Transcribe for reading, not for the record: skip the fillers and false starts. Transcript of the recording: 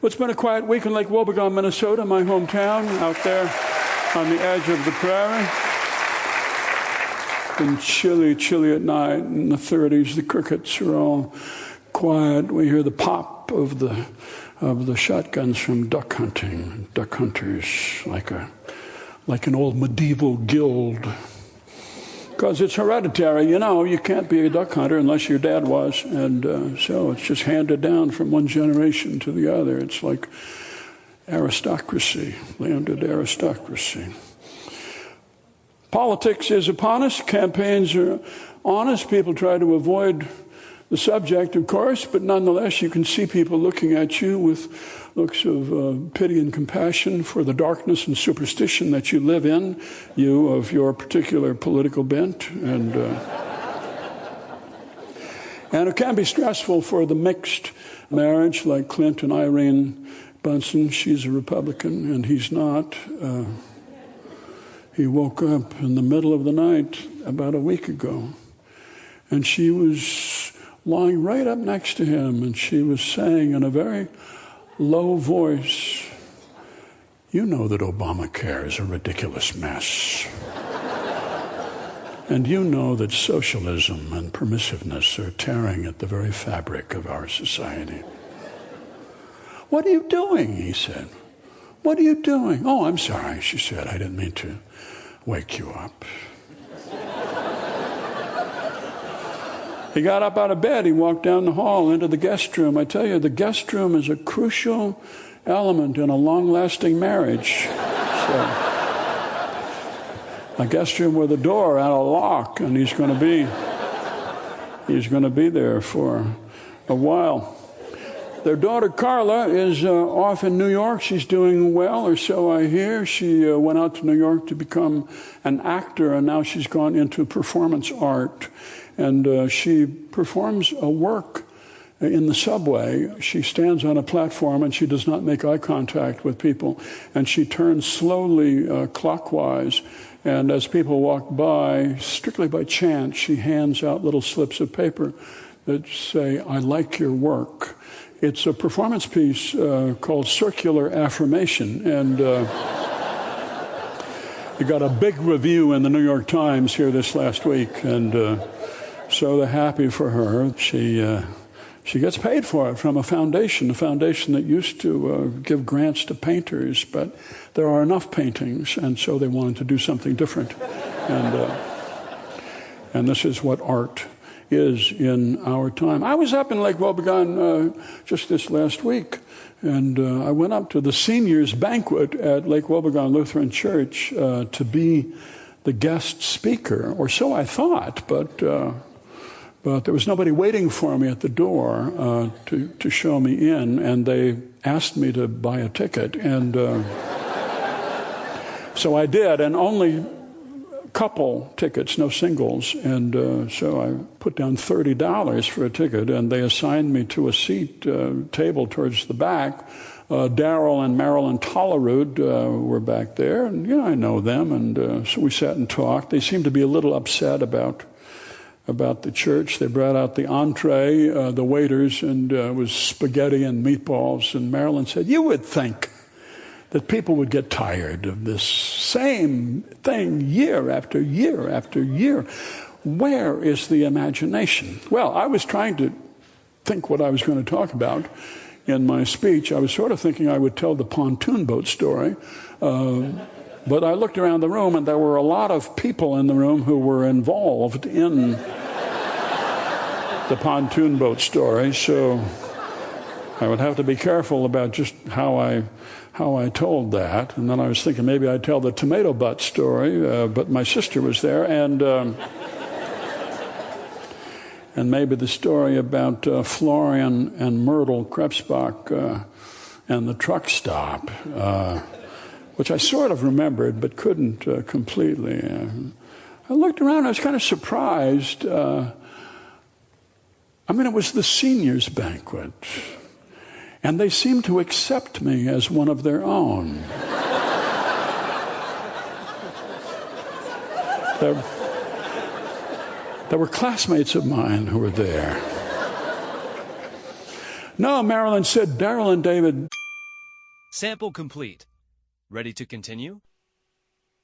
Well, it's been a quiet week in Lake Wobegon, Minnesota, my hometown, out there on the edge of the prairie. It's been chilly at night, in the 30s. The crickets are all quiet. We hear the pop of the shotguns from duck hunting. Duck hunters, like an old medieval guild. Because it's hereditary, you can't be a duck hunter unless your dad was. And so it's just handed down from one generation to the other. It's like aristocracy, landed aristocracy. Politics is upon us. Campaigns are honest. People try to avoid the subject, of course, but nonetheless you can see people looking at you with looks of pity and compassion for the darkness and superstition that you live in, you of your particular political bent. And it can be stressful for the mixed marriage, like Clint and Irene Bunsen. She's a Republican and he's not. He woke up in the middle of the night about a week ago, and she was lying right up next to him, and she was saying in a very low voice, "You know that Obamacare is a ridiculous mess. And you know that socialism and permissiveness are tearing at the very fabric of our society." "What are you doing?" he said. "What are you doing?" "Oh, I'm sorry," she said. "I didn't mean to wake you up." He got up out of bed. He walked down the hall into the guest room. I tell you, the guest room is a crucial element in a long-lasting marriage. So, a guest room with a door and a lock, and he's going to be there for a while. Their daughter Carla is off in New York. She's doing well, or so I hear. She went out to New York to become an actor, and now she's gone into performance art. And she performs a work in the subway. She stands on a platform and she does not make eye contact with people. And she turns slowly clockwise. And as people walk by, strictly by chance, she hands out little slips of paper that say, "I like your work." It's a performance piece called Circular Affirmation. And it got a big review in the New York Times here this last week. And so they're happy for her. She gets paid for it from a foundation that used to give grants to painters, but there are enough paintings, and so they wanted to do something different. And this is what art is in our time. I was up in Lake Wobegon just this last week, and I went up to the seniors banquet at Lake Wobegon Lutheran Church to be the guest speaker, or so I thought, but there was nobody waiting for me at the door to show me in, and they asked me to buy a ticket, and so I did, and only a couple tickets, no singles, and so I put down $30 for a ticket, and they assigned me to a seat table towards the back. Darrell and Marilyn Tollerud were back there, and I know them, and so we sat and talked. They seemed to be a little upset about the church. They brought out the entree, the waiters, and it was spaghetti and meatballs. And Marilyn said, "You would think that people would get tired of this same thing year after year after year. Where is the imagination?" Well, I was trying to think what I was going to talk about in my speech. I was sort of thinking I would tell the pontoon boat story. But I looked around the room, and there were a lot of people in the room who were involved in the pontoon boat story, so I would have to be careful about just how I told that. And then I was thinking maybe I'd tell the tomato butt story, but my sister was there, and maybe the story about Florian and Myrtle Krebsbach and the truck stop, which I sort of remembered but couldn't completely. I looked around, I was kind of surprised. It was the seniors' banquet, and they seemed to accept me as one of their own. There were classmates of mine who were there. No, Marilyn said, Darrell and David Sample complete. Ready to continue?